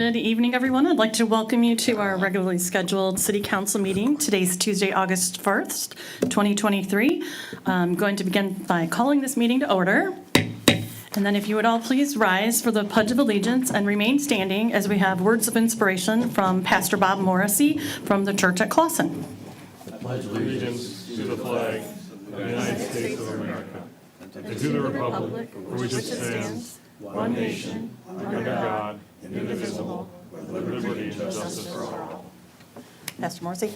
Good evening, everyone. I'd like to welcome you to our regularly scheduled City Council meeting. Today's Tuesday, August 1st, 2023. I'm going to begin by calling this meeting to order. And then if you would all please rise for the Pledge of Allegiance and remain standing as we have words of inspiration from Pastor Bob Morrissey from the church at Clawson. I pledge allegiance to the flag of the United States of America and to the republic for which it stands, one nation, under God, indivisible, with liberty and justice for all. Pastor Morrissey.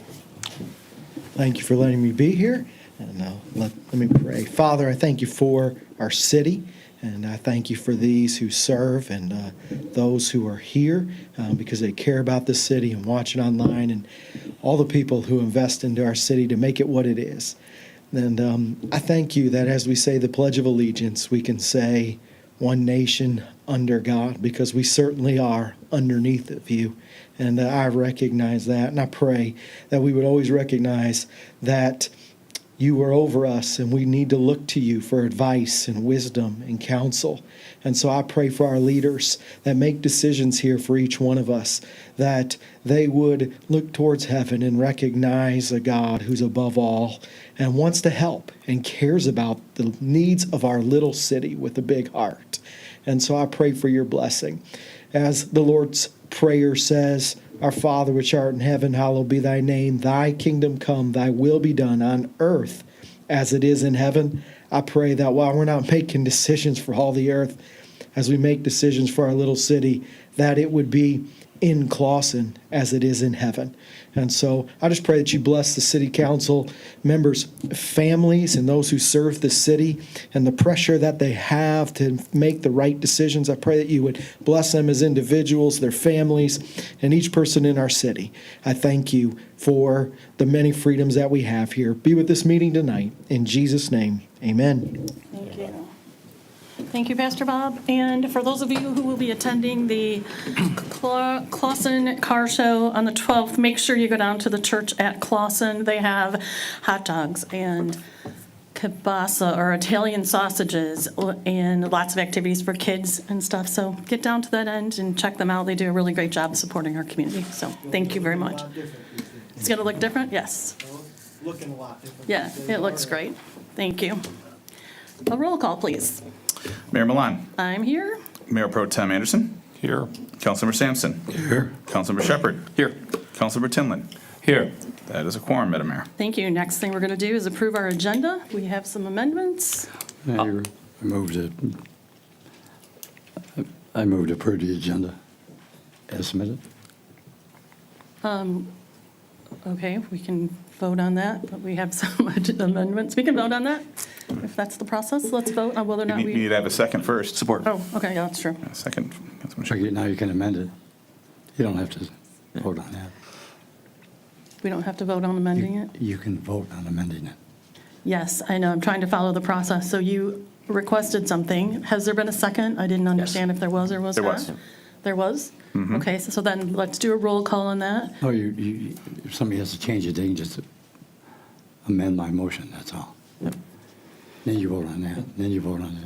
Thank you for letting me be here. And let me pray. Father, I thank you for our city. And I thank you for these who serve and those who are here because they care about this city and watch it online, and all the people who invest into our city to make it what it is. And I thank you that as we say the Pledge of Allegiance, we can say one nation under God, because we certainly are underneath of you. And I recognize that. And I pray that we would always recognize that you are over us, and we need to look to you for advice and wisdom and counsel. And so I pray for our leaders that make decisions here for each one of us, that they would look towards heaven and recognize a God who's above all and wants to help and cares about the needs of our little city with a big heart. And so I pray for your blessing. As the Lord's Prayer says, Our Father which art in heaven, hallowed be thy name. Thy kingdom come, thy will be done on earth as it is in heaven. I pray that while we're not making decisions for all the earth, as we make decisions for our little city, that it would be in Clawson as it is in heaven. And so I just pray that you bless the city council members' families and those who serve the city and the pressure that they have to make the right decisions. I pray that you would bless them as individuals, their families, and each person in our city. I thank you for the many freedoms that we have here. Be with this meeting tonight. In Jesus' name, amen. Thank you. Thank you, Pastor Bob. And for those of you who will be attending the Clawson Car Show on the 12th, make sure you go down to the church at Clawson. They have hot dogs and kielbasa or Italian sausages and lots of activities for kids and stuff. So get down to that end and check them out. They do a really great job supporting our community. So thank you very much. It's going to look different? Yes. Looking a lot different. Yeah, it looks great. Thank you. A roll call, please. Mayor Milan. I'm here. Mayor Pro Tem Anderson. Here. Councilmember Sampson. Here. Councilmember Shepherd. Here. Councilmember Tinlin. Here. That is a quorum, Madam Mayor. Thank you. Next thing we're going to do is approve our agenda. We have some amendments. I moved it. I moved to approve the agenda as submitted. Okay, we can vote on that, but we have some amendments. We can vote on that if that's the process. Let's vote on whether or not You need we. to have a second first. Support. Oh, okay, yeah, that's true. Second. Councilman So Shepherd. now you can amend it. You don't have to vote on that. We don't have to vote on amending it? You can vote on amending it. Yes, I know. I'm trying to follow the process. So you requested something. Has there been a second? I didn't understand if there was or was There not. was. There was? Okay, so then let's do a roll call on that. Oh, if somebody has to change it, they can just amend my motion, that's all. Then you vote on that, then you vote on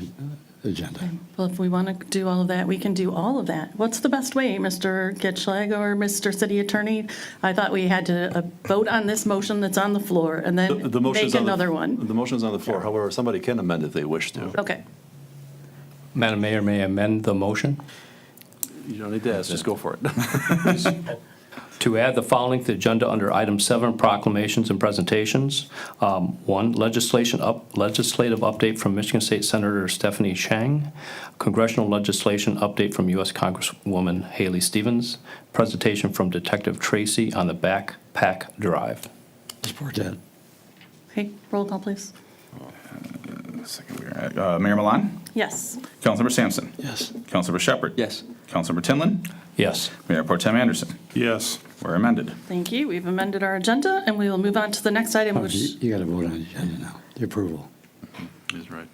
the agenda. Well, if we want to do all of that, we can do all of that. What's the best way, Mr. Getschlag or Mr. City Attorney? I thought we had to vote on this motion that's on the floor and then The motion's make on the- another one. The motion's on the floor. However, somebody can amend if they wish to. Okay. Madam Mayor, may I amend the motion You don't need to ask, just go for it. to add the following to the agenda under item 7, proclamations and presentations. 1, legislative update from Michigan State Senator Stephanie Chang, congressional legislation update from U.S. Congresswoman Haley Stevens, presentation from Detective Tracy on the backpack drive. Support that. Okay, roll call, please. Second, we're at, Mayor Milan. Yes. Councilmember Sampson. Yes. Councilmember Shepherd. Yes. Councilmember Tinlin. Yes. Mayor Pro Tem Anderson. Yes. We're amended. Thank you. We've amended our agenda, and we will move on to the next item, Oh, which, You got to vote on the agenda now, the approval. He's right.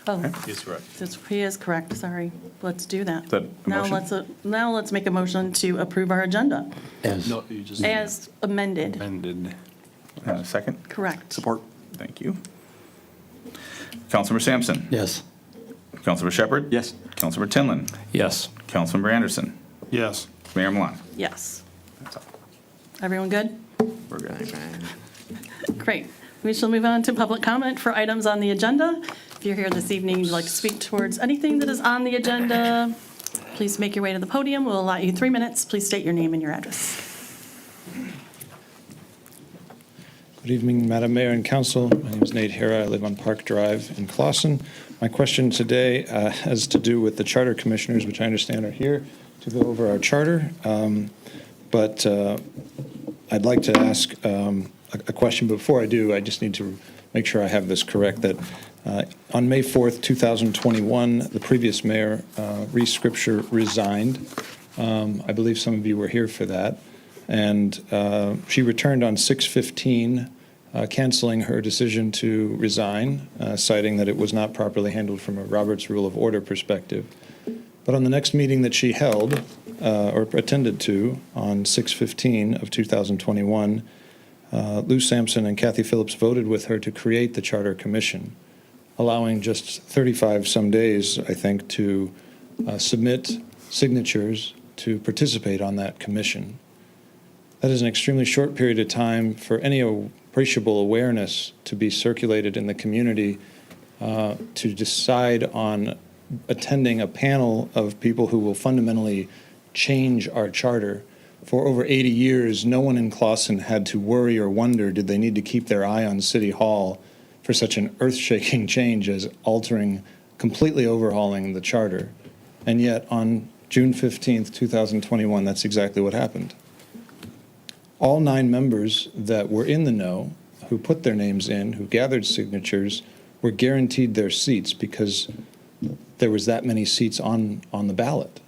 oh, He's correct. he is correct, sorry. Let's do that. Is that a motion? Now let's make a motion to approve our agenda As, No, you just. as amended. Amended. Second. Correct. Support. Thank you. Councilmember Sampson. yes. Councilmember Shepherd. Yes. Councilmember Tinlin. Yes. Councilmember Anderson. Yes. Mayor Milan. Yes. That's all. Everyone good? We're good. Great. We shall move on to public comment for items on the agenda. If you're here this evening and you'd like to speak towards anything that is on the agenda, please make your way to the podium. We'll allow you 3 minutes. Please state your name and your address. Good evening, Madam Mayor and Council. My name is Nate Hara. I live on Park Drive in Clawson. My question today has to do with the charter commissioners, which I understand are here to go over our charter. But I'd like to ask a question. Before I do, I just need to make sure I have this correct, that on May 4th, 2021, the previous mayor, Reese Scripture, resigned. I believe some of you were here for that. And she returned on 6/15, canceling her decision to resign, citing that it was not properly handled from a Roberts Rule of Order perspective. But on the next meeting that she held, or attended to, on 6/15 of 2021, Lou Sampson and Kathy Phillips voted with her to create the Charter Commission, allowing just 35 some days, I think, to submit signatures to participate on that commission. That is an extremely short period of time for any appreciable awareness to be circulated in the community to decide on attending a panel of people who will fundamentally change our charter. For over 80 years, no one in Clawson had to worry or wonder, did they need to keep their eye on City Hall for such an earth-shaking change as completely overhauling the charter. And yet, on June 15th, 2021, that's exactly what happened. All 9 members that were in the know, who put their names in, who gathered signatures, were guaranteed their seats because there was that many seats on the ballot.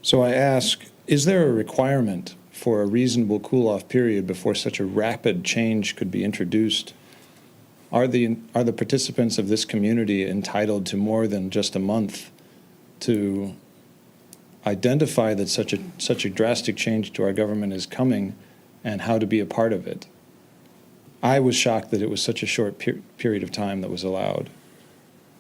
So I ask, is there a requirement for a reasonable cool-off period before such a rapid change could be introduced? Are the participants of this community entitled to more than just a month to identify that such a drastic change to our government is coming and how to be a part of it? I was shocked that it was such a short period of time that was allowed.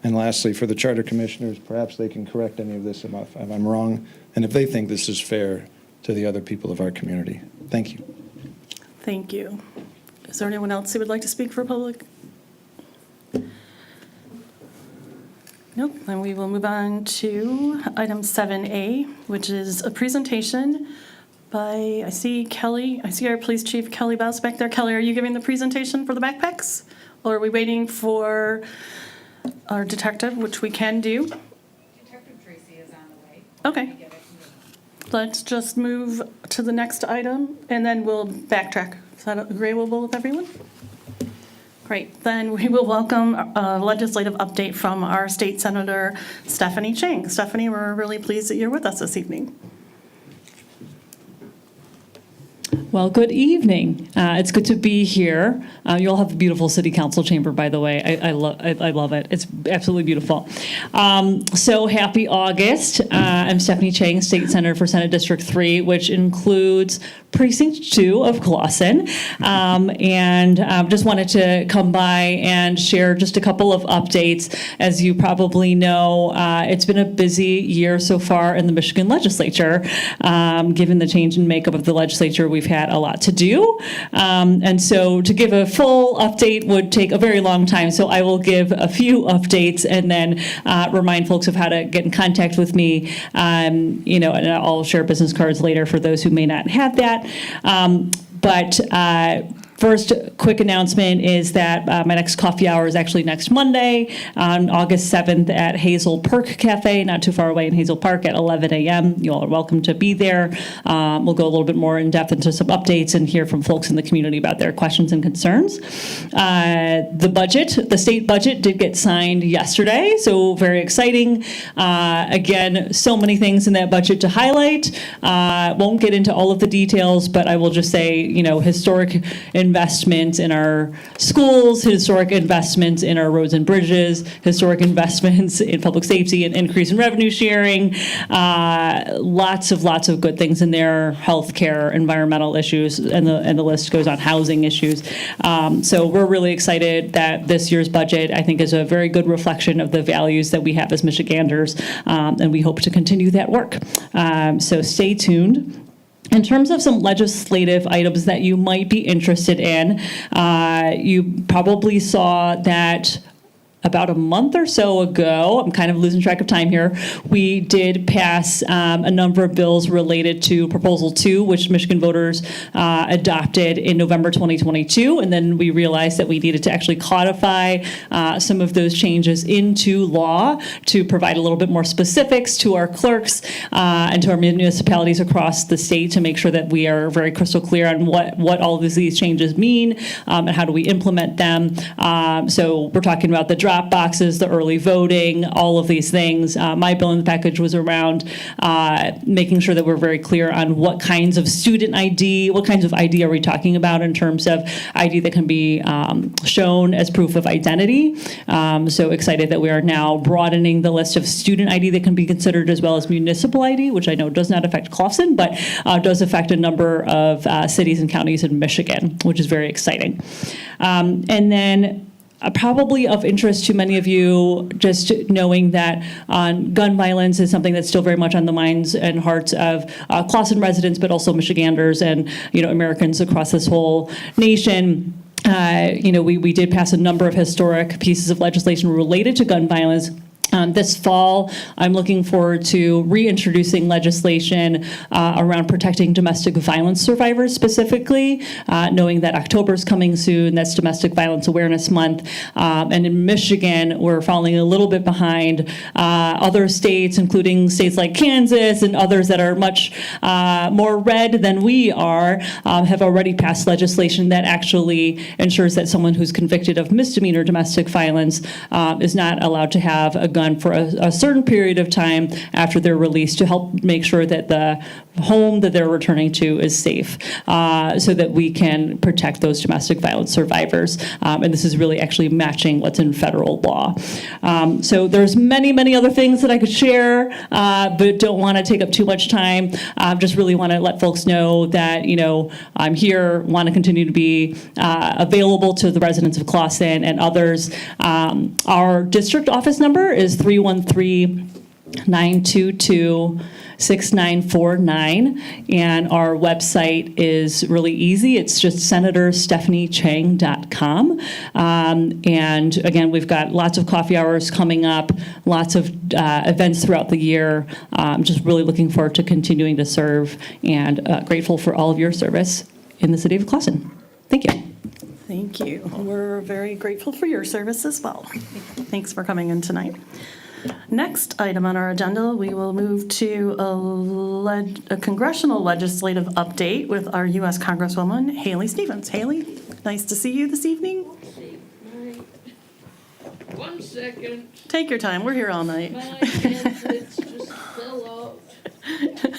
And lastly, for the charter commissioners, perhaps they can correct any of this if I'm wrong, and if they think this is fair to the other people of our community. Thank you. Thank you. Is there anyone else who would like to speak for public? Nope, then we will move on to item 7A, which is a presentation by, I see our police chief, Kelly Baus, back there. Kelly, are you giving the presentation for the backpacks? Or are we waiting for our detective, which we can do? Detective Tracy is on the way. Okay. Let's just move to the next item, and then we'll backtrack. Is that agreeable with everyone? Great. Then we will welcome a legislative update from our state senator, Stephanie Chang. Stephanie, we're really pleased that you're with us this evening. Well, good evening. It's good to be here. You all have a beautiful city council chamber, by the way. I love it. It's absolutely beautiful. So happy August. I'm Stephanie Chang, State Senator for Senate District 3, which includes Precinct 2 of Clawson. And just wanted to come by and share just a couple of updates. As you probably know, it's been a busy year so far in the Michigan legislature. Given the change in makeup of the legislature, we've had a lot to do. And so to give a full update would take a very long time. So I will give a few updates and then remind folks of how to get in contact with me. And I'll share business cards later for those who may not have that. But first, quick announcement is that my next coffee hour is actually next Monday on August 7th at Hazel Perk Cafe, not too far away in Hazel Park at 11 a.m. You all are welcome to be there. We'll go a little bit more in depth into some updates and hear from folks in the community about their questions and concerns. The state budget did get signed yesterday, so very exciting. Again, so many things in that budget to highlight. Won't get into all of the details, but I will just say, historic in investments in our schools, historic investments in our roads and bridges, historic investments in public safety and increase in revenue sharing. Lots of good things in there, healthcare, environmental issues, and the list goes on, housing issues. So we're really excited that this year's budget, I think, is a very good reflection of the values that we have as Michiganders, and we hope to continue that work. So stay tuned. In terms of some legislative items that you might be interested in, you probably saw that about a month or so ago, I'm kind of losing track of time here, we did pass a number of bills related to Proposal 2, which Michigan voters adopted in November 2022, and then we realized that we needed to actually codify some of those changes into law to provide a little bit more specifics to our clerks and to our municipalities across the state to make sure that we are very crystal clear on what all of these changes mean and how do we implement them. So we're talking about the drop boxes, the early voting, all of these things. My bill in the package was around making sure that we're very clear on what kinds of student ID, what kinds of ID are we talking about in terms of ID that can be shown as proof of identity. So excited that we are now broadening the list of student ID that can be considered as well as municipal ID, which I know does not affect Clawson, but does affect a number of cities and counties in Michigan, which is very exciting. And then probably of interest to many of you, just knowing that gun violence is something that's still very much on the minds and hearts of Clawson residents, but also Michiganders and Americans across this whole nation. We did pass a number of historic pieces of legislation related to gun violence. This fall, I'm looking forward to reintroducing legislation around protecting domestic violence survivors specifically, knowing that October is coming soon. That's Domestic Violence Awareness Month. And in Michigan, we're falling a little bit behind other states, including states like Kansas and others that are much more red than we are, have already passed legislation that actually ensures that someone who's convicted of misdemeanor domestic violence is not allowed to have a gun for a certain period of time after they're released to help make sure that the home that they're returning to is safe so that we can protect those domestic violence survivors. And this is really actually matching what's in federal law. So there's many other things that I could share, but don't want to take up too much time. Just really want to let folks know that, I'm here, want to continue to be available to the residents of Clawson and others. Our district office number is 313-922-6949, and our website is really easy. It's just senatorstephaniechang.com. And again, we've got lots of coffee hours coming up, lots of events throughout the year. Just really looking forward to continuing to serve and grateful for all of your service in the city of Clawson. Thank you. Thank you. We're very grateful for your service as well. Thanks for coming in tonight. Next item on our agenda, we will move to a congressional legislative update with our U.S. Congresswoman, Haley Stevens. Haley, nice to see you this evening. 1 second. Take your time. We're here all night. My pamphlets just fell out.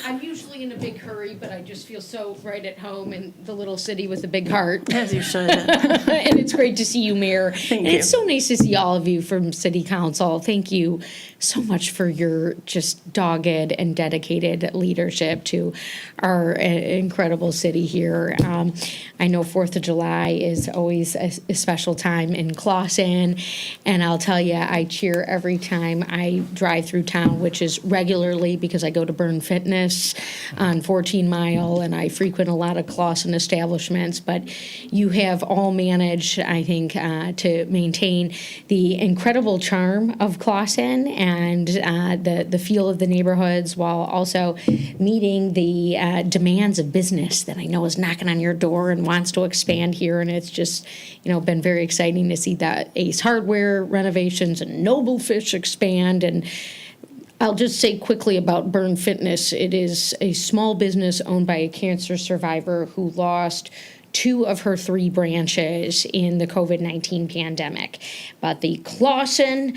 I'm usually in a big hurry, but I just feel so right at home in the little city with a big heart. As you should. And it's great to see you, Mayor. Thank and you. It's so nice to see all of you from City Council. Thank you so much for your just dogged and dedicated leadership to our incredible city here. I know 4th of July is always a special time in Clawson, and I'll tell you, I cheer every time I drive through town, which is regularly because I go to Burn Fitness on 14 Mile, and I frequent a lot of Clawson establishments, but you have all managed, I think, to maintain the incredible charm of Clawson and the feel of the neighborhoods while also meeting the demands of business that I know is knocking on your door and wants to expand here. And it's just, been very exciting to see that Ace Hardware renovations and Noble Fish expand. And I'll just say quickly about Burn Fitness. It is a small business owned by a cancer survivor who lost 2 of her 3 branches in the COVID-19 pandemic. But the Clawson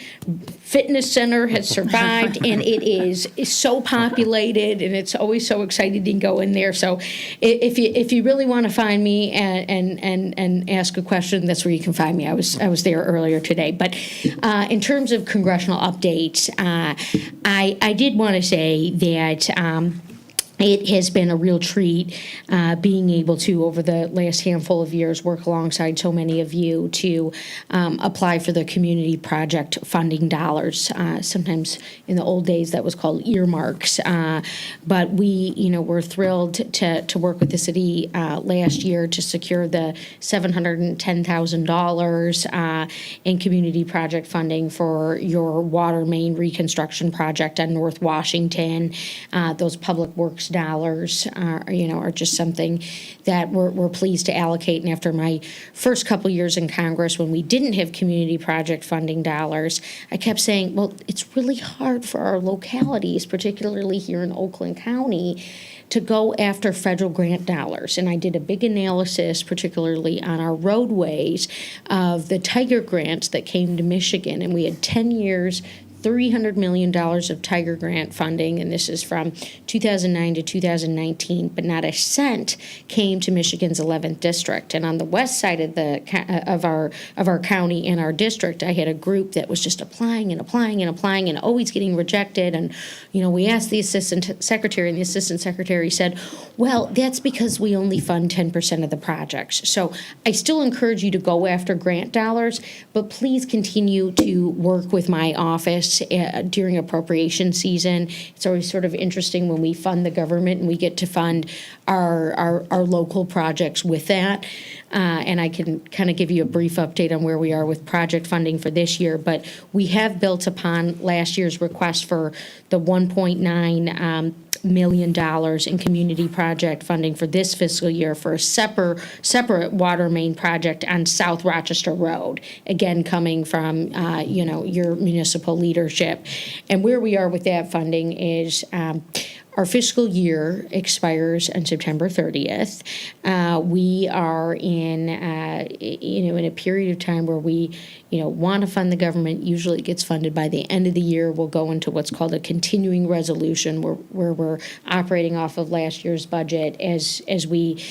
Fitness Center has survived, and it is so populated, and it's always so exciting to go in there. So if you really want to find me and ask a question, that's where you can find me. I was there earlier today. But in terms of congressional updates, I did want to say that it has been a real treat being able to, over the last handful of years, work alongside so many of you to apply for the community project funding dollars. Sometimes in the old days that was called earmarks. But we're thrilled to work with the city last year to secure the $710,000 in community project funding for your water main reconstruction project on North Washington. Those public works dollars are just something that we're pleased to allocate. And after my first couple years in Congress, when we didn't have community project funding dollars, I kept saying, well, it's really hard for our localities, particularly here in Oakland County, to go after federal grant dollars. And I did a big analysis, particularly on our roadways, of the Tiger grants that came to Michigan. And we had 10 years, $300 million of Tiger grant funding, and this is from 2009 to 2019, but not a cent came to Michigan's 11th district. And on the west side of our county and our district, I had a group that was just applying and always getting rejected. And we asked the assistant secretary, and the assistant secretary said, well, that's because we only fund 10% of the projects. So I still encourage you to go after grant dollars, but please continue to work with my office during appropriation season. It's always sort of interesting when we fund the government and we get to fund our local projects with that. And I can kind of give you a brief update on where we are with project funding for this year. But we have built upon last year's request for the $1.9 million in community project funding for this fiscal year for a separate water main project on South Rochester Road, again coming from your municipal leadership. And where we are with that funding is our fiscal year expires on September 30th. We are in a period of time where we want to fund the government. Usually it gets funded by the end of the year. We'll go into what's called a continuing resolution where we're operating off of last year's budget as we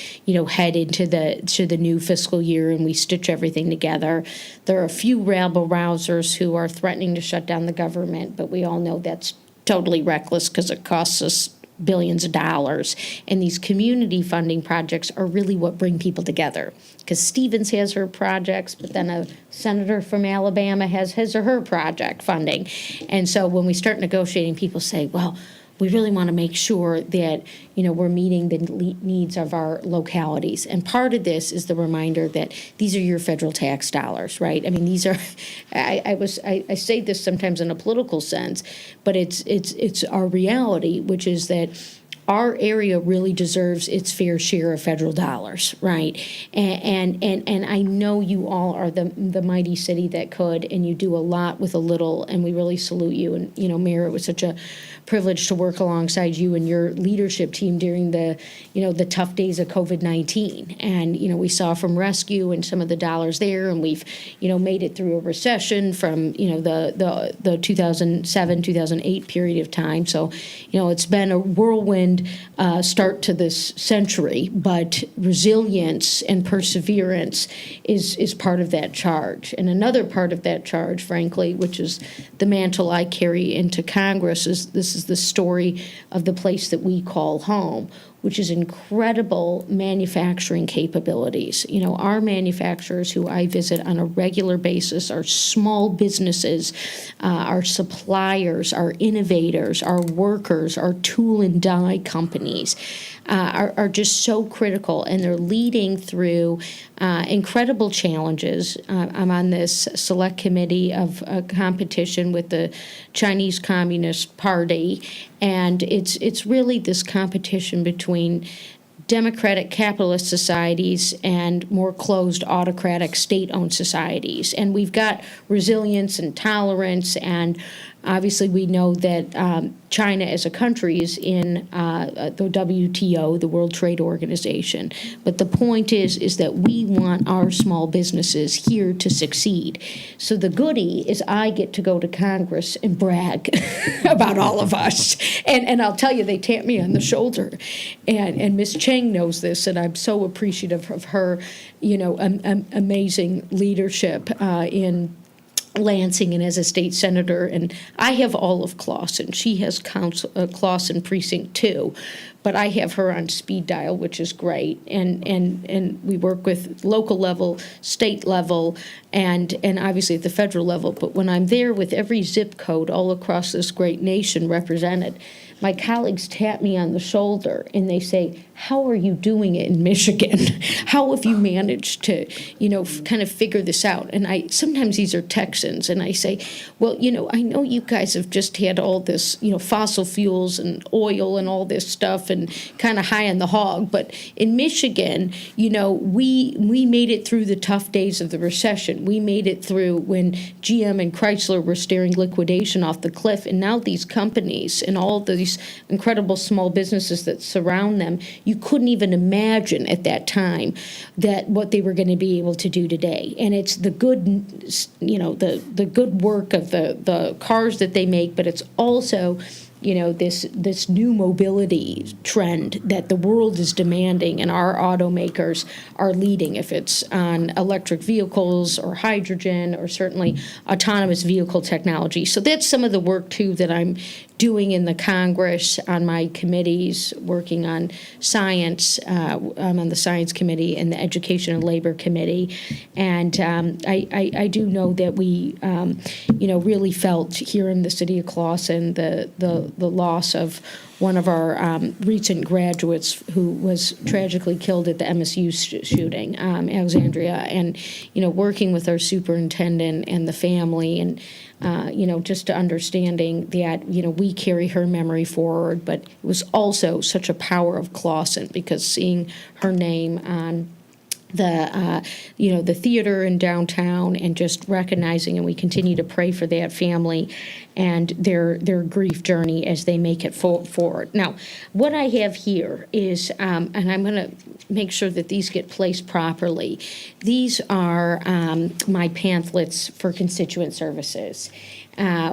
head into the new fiscal year and we stitch everything together. There are a few rabble-rousers who are threatening to shut down the government, but we all know that's totally reckless because it costs us billions of dollars. And these community funding projects are really what bring people together. Because Stevens has her projects, but then a senator from Alabama has his or her project funding. And so when we start negotiating, people say, well, we really want to make sure that, we're meeting the needs of our localities. And part of this is the reminder that these are your federal tax dollars, right? I mean, these are, I say this sometimes in a political sense, but it's our reality, which is that our area really deserves its fair share of federal dollars, right? And I know you all are the mighty city that could, and you do a lot with a little, and we really salute you. And, Mayor, it was such a privilege to work alongside you and your leadership team during the tough days of COVID-19. And, we saw from rescue and some of the dollars there, and we've, made it through a recession from, the 2007, 2008 period of time. So, it's been a whirlwind start to this century, but resilience and perseverance is part of that charge. And another part of that charge, frankly, which is the mantle I carry into Congress, is this is the story of the place that we call home, which is incredible manufacturing capabilities. Our manufacturers who I visit on a regular basis are small businesses, our suppliers, our innovators, our workers, our tool and die companies are just so critical, and they're leading through incredible challenges. I'm on this select committee of competition with the Chinese Communist Party, and it's really this competition between democratic capitalist societies and more closed autocratic state-owned societies. And we've got resilience and tolerance and Obviously, we know that China as a country is in the WTO, the World Trade Organization. But the point is that we want our small businesses here to succeed. So the goodie is I get to go to Congress and brag about all of us. And I'll tell you, they tap me on the shoulder. And Ms. Chang knows this, and I'm so appreciative of her, amazing leadership in Lansing and as a state senator. And I have all of Clawson. She has Clawson Precinct 2, but I have her on speed dial, which is great. And we work with local level, state level, and obviously at the federal level. But when I'm there with every zip code all across this great nation represented, my colleagues tap me on the shoulder and they say, how are you doing it in Michigan? How have you managed to, kind of figure this out? And sometimes these are Texans, and I say, well, I know you guys have just had all this, fossil fuels and oil and all this stuff and kind of high on the hog. But in Michigan, we made it through the tough days of the recession. We made it through when GM and Chrysler were staring liquidation off the cliff. And now these companies and all these incredible small businesses that surround them, you couldn't even imagine at that time that what they were going to be able to do today. And it's the good, the good work of the cars that they make, but it's also this new mobility trend that the world is demanding, and our automakers are leading, if it's on electric vehicles or hydrogen or certainly autonomous vehicle technology. So that's some of the work, too, that I'm doing in the Congress on my committees, working on science. I'm on the Science Committee and the Education and Labor Committee. And I do know that we, really felt here in the city of Clawson the loss of one of our recent graduates who was tragically killed at the MSU shooting, Alexandria, and, working with our superintendent and the family and, just to understanding that, we carry her memory forward, but it was also such a power of Clawson because seeing her name on the theater in downtown and just recognizing, and we continue to pray for that family and their grief journey as they make it forward. Now, what I have here is, and I'm going to make sure that these get placed properly. These are my pamphlets for constituent services.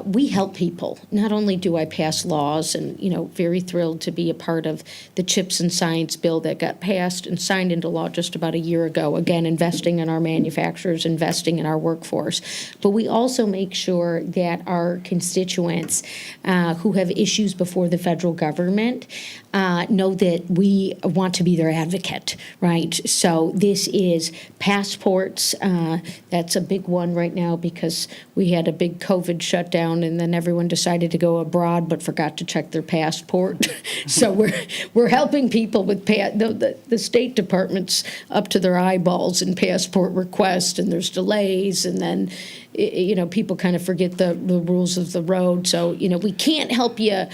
We help people. Not only do I pass laws, and very thrilled to be a part of the CHIPS and Science bill that got passed and signed into law just about a year ago. Again, investing in our manufacturers, investing in our workforce. But we also make sure that our constituents who have issues before the federal government know that we want to be their advocate, right? So this is passports. That's a big one right now because we had a big COVID shutdown and then everyone decided to go abroad but forgot to check their passport. So we're helping people with the State Department's up to their eyeballs in passport requests, and there's delays, and then people kind of forget the rules of the road. So we can't help you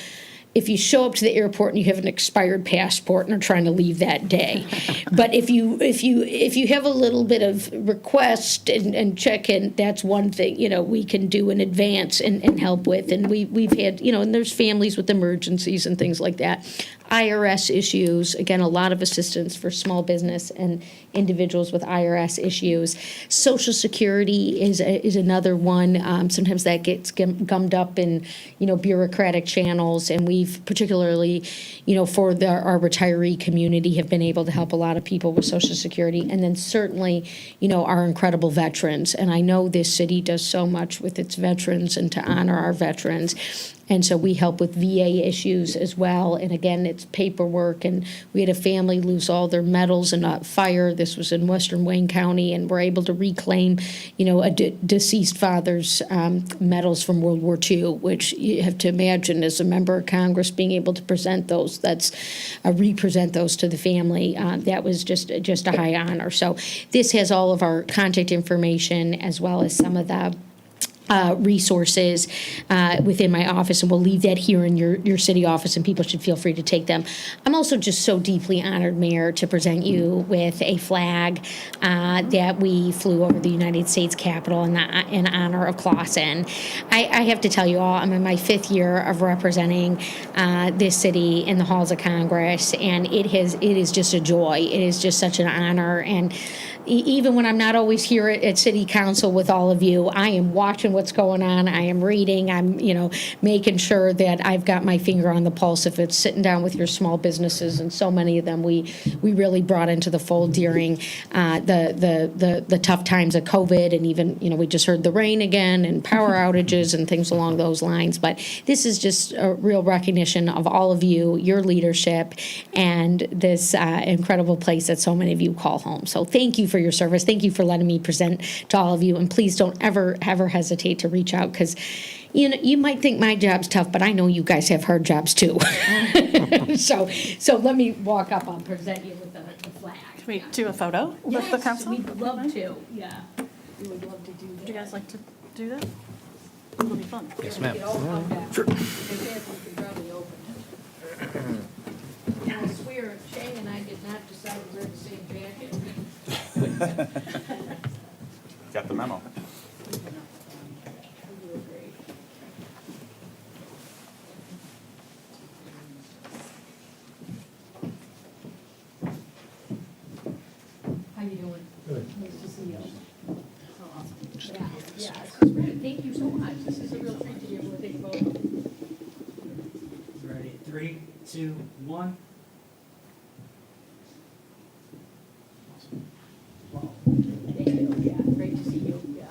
if you show up to the airport and you have an expired passport and are trying to leave that day. But if you have a little bit of request and check-in, that's one thing, we can do in advance and help with. And we've had, and there's families with emergencies and things like that. IRS issues, again, a lot of assistance for small business and individuals with IRS issues. Social Security is another one. Sometimes that gets gummed up in, bureaucratic channels, and we've particularly, for our retiree community, have been able to help a lot of people with Social Security, and then certainly, our incredible veterans. And I know this city does so much with its veterans and to honor our veterans. And so we help with VA issues as well. And again, it's paperwork. And we had a family lose all their medals in a fire. This was in Western Wayne County. And we're able to reclaim, a deceased father's medals from World War II, which you have to imagine as a member of Congress being able to present those. Represent those to the family. That was just a high honor. So this has all of our contact information as well as some of the resources within my office, and we'll leave that here in your city office, and people should feel free to take them. I'm also just so deeply honored, Mayor, to present you with a flag that we flew over the United States Capitol in honor of Clawson. I have to tell you all, I'm in my 5th year of representing this city in the halls of Congress, and it is just a joy. It is just such an honor, and even when I'm not always here at City Council with all of you, I am watching what's going on. I am reading. I'm, making sure that I've got my finger on the pulse. If it's sitting down with your small businesses, and so many of them we really brought into the fold during the tough times of COVID, and even we just heard the rain again and power outages and things along those lines. But this is just a real recognition of all of you, your leadership, and this incredible place that so many of you call home. So thank you for your service. Thank you for letting me present to all of you. And please don't ever hesitate to reach out, because you might think my job's tough, but I know you guys have hard jobs too. So let me walk up. I'll present you with the flag. Can we do a photo with the council? We'd love to. Yeah, we would love to do that. Would you guys like to do that? It'll be fun. Yes, ma'am. Sure. I swear, Shane and I did not decide to wear the same jacket. Got the memo. How you doing? Good. Nice to see you. So awesome. Yeah, this is great. Thank you so much. This is a real treat to be able to take a photo. Ready, 3, 2, 1. Wow. Thank you. Yeah, great to see you. Yeah.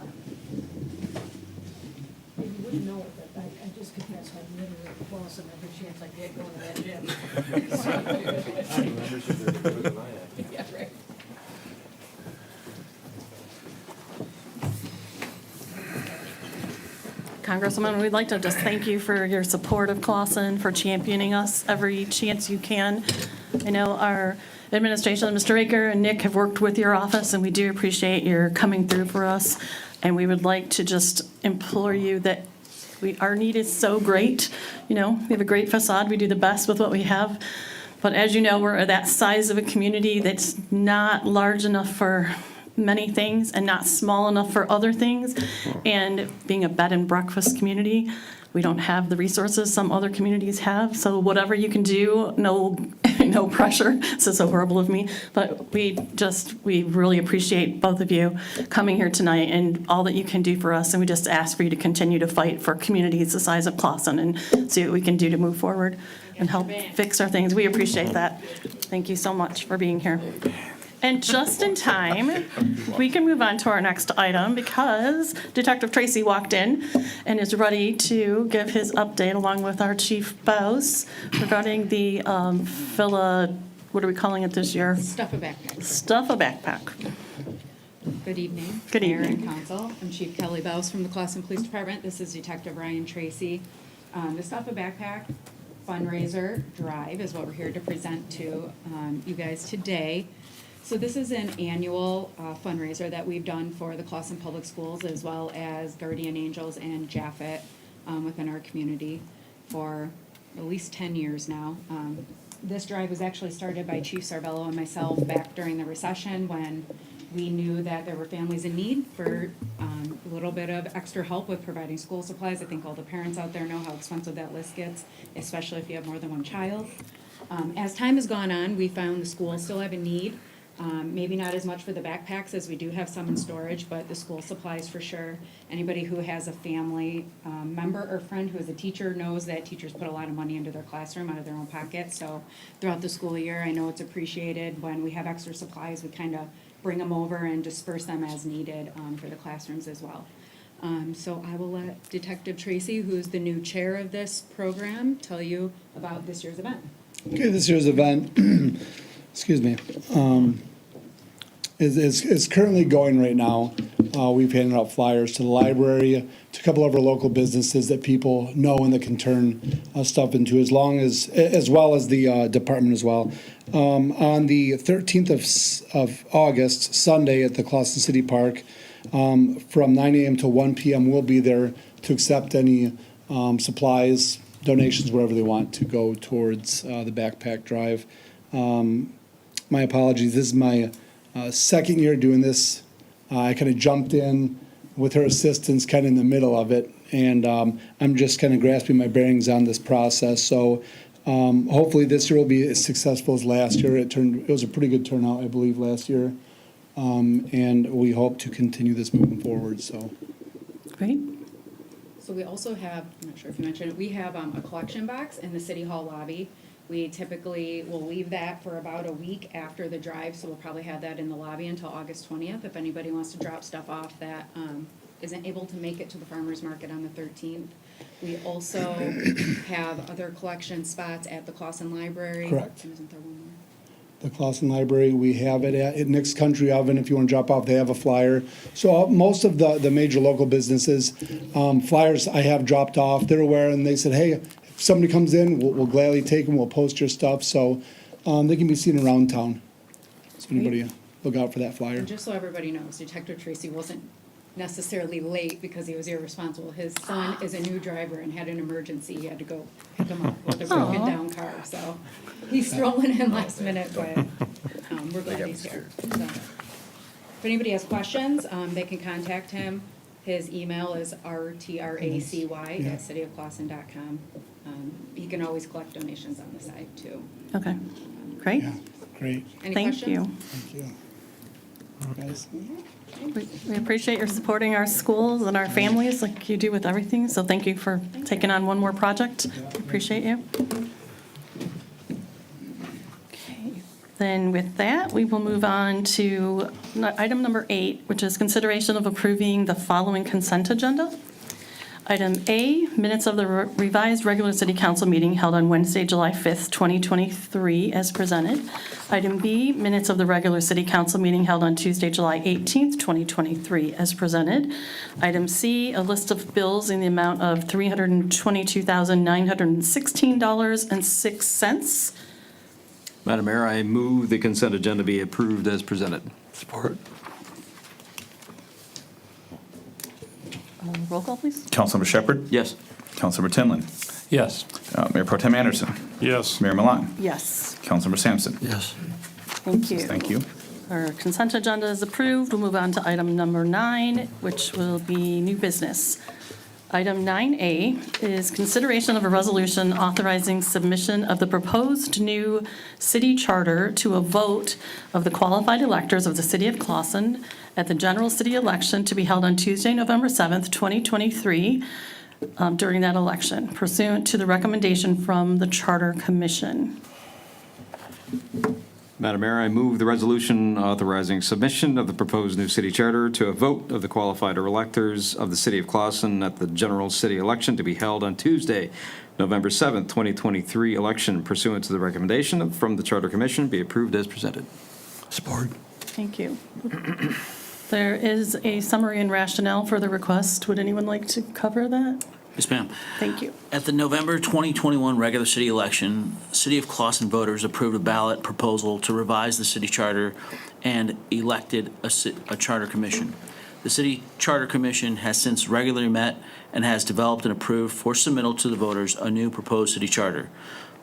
And you wouldn't know it, but I just confess I'm literally flossing every chance I get going to that gym. Yeah, right. Congresswoman, we'd like to just thank you for your support of Clawson, for championing us every chance you can. I know our administration, Mr. Aker and Nick, have worked with your office, and we do appreciate your coming through for us. And we would like to just implore you that our need is so great. We have a great facade. We do the best with what we have. But as you know, we're that size of a community that's not large enough for many things and not small enough for other things. And being a bed and breakfast community, we don't have the resources some other communities have. So whatever you can do, no pressure. This is so horrible of me, but we really appreciate both of you coming here tonight and all that you can do for us. And we just ask for you to continue to fight for communities the size of Clawson and see what we can do to move forward and help fix our things. We appreciate that. Thank you so much for being here. And just in time, we can move on to our next item, because Detective Tracy walked in and is ready to give his update along with our Chief Bowes regarding the what are we calling it this year? Stuff a backpack. Stuff a backpack. Good evening. Good Mayor evening. and Council. I'm Chief Kelly Bowes from the Clawson Police Department. This is Detective Ryan Tracy. The Stuff a Backpack fundraiser drive is what we're here to present to you guys today. So this is an annual fundraiser that we've done for the Clawson Public Schools, as well as Guardian Angels and Jaffet within our community for at least 10 years now. This drive was actually started by Chief Sarvello and myself back during the recession, when we knew that there were families in need for a little bit of extra help with providing school supplies. I think all the parents out there know how expensive that list gets, especially if you have more than one child. As time has gone on, we found the schools still have a need. Maybe not as much for the backpacks, as we do have some in storage, but the school supplies for sure. Anybody who has a family member or friend who is a teacher knows that teachers put a lot of money into their classroom out of their own pocket. So throughout the school year, I know it's appreciated when we have extra supplies. We kind of bring them over and disperse them as needed for the classrooms as well. So I will let Detective Tracy, who's the new chair of this program, tell you about this year's event. Okay, this year's event, excuse me, is currently going right now. We've handed out flyers to the library, to a couple of our local businesses that people know and that can turn stuff into, as well as the department as well. On the 13th of August, Sunday, at the Clawson City Park, From 9 a.m. to 1 p.m., we'll be there to accept any supplies, donations, wherever they want to go towards the backpack drive. My apologies, this is my second year doing this. I kind of jumped in with her assistance kind of in the middle of it, and I'm just kind of grasping my bearings on this process. So hopefully this year will be as successful as last year. It was a pretty good turnout, I believe, last year. And we hope to continue this moving forward, so. Great. So we also have, I'm not sure if you mentioned it, we have a collection box in the City Hall lobby. We typically will leave that for about a week after the drive, so we'll probably have that in the lobby until August 20th. If anybody wants to drop stuff off that isn't able to make it to the farmer's market on the 13th. We also have other collection spots at the Clausen Library. Correct. And isn't there one more? The Clausen Library, we have it at Nick's Country Oven. If you want to drop off, they have a flyer. So most of the major local businesses, flyers I have dropped off, they're aware, and they said, hey, if somebody comes in, we'll gladly take them, we'll post your stuff. So they can be seen around town. So anybody look out for that flyer. And just so everybody knows, Detective Tracy wasn't necessarily late because he was irresponsible. His son is a new driver and had an emergency. He had to go pick him up with a broken down car. So he's strolling in last minute, but we're glad he's here. So, if anybody has questions, they can contact him. His email is rtracy@cityofclausen.com. He can always collect donations on the side too. Okay, great. Yeah, great. Any Thank questions? you. Thank you. Guys. We appreciate your supporting our schools and our families like you do with everything, so thank you for taking on one more project. Appreciate you. Okay, then with that, we will move on to item number 8, which is consideration of approving the following consent agenda. Item A, minutes of the revised regular city council meeting held on Wednesday, July 5th, 2023, as presented. Item B, minutes of the regular city council meeting held on Tuesday, July 18th, 2023, as presented. Item C, a list of bills in the amount of $322,916.06. Madam Mayor, I move the consent agenda be approved as presented. Support. Roll call, please. Councilmember Shepherd? Yes. Councilmember Tinlin? Yes. Mayor Pro Tem Anderson? Yes. Mayor Milan? Yes, Councilmember Sampson? Yes. thank you. Thank you. Our consent agenda is approved. We'll move on to item number 9, which will be new business. Item 9A is consideration of a resolution authorizing submission of the proposed new city charter to a vote of the qualified electors of the city of Clausen at the general city election to be held on Tuesday, November 7th, 2023, during that election, pursuant to the recommendation from the Charter Commission. Madam Mayor, I move the resolution authorizing submission of the proposed new city charter to a vote of the qualified electors of the city of Clausen at the general city election to be held on Tuesday, November 7th, 2023, election pursuant to the recommendation from the Charter Commission be approved as presented. Support. Thank you. There is a summary and rationale for the request. Would anyone like to cover that? Yes, ma'am. Thank you. At the November 2021 regular city election, City of Clausen voters approved a ballot proposal to revise the city charter and elected a charter commission. The city charter commission has since regularly met and has developed and approved for submittal to the voters a new proposed city charter.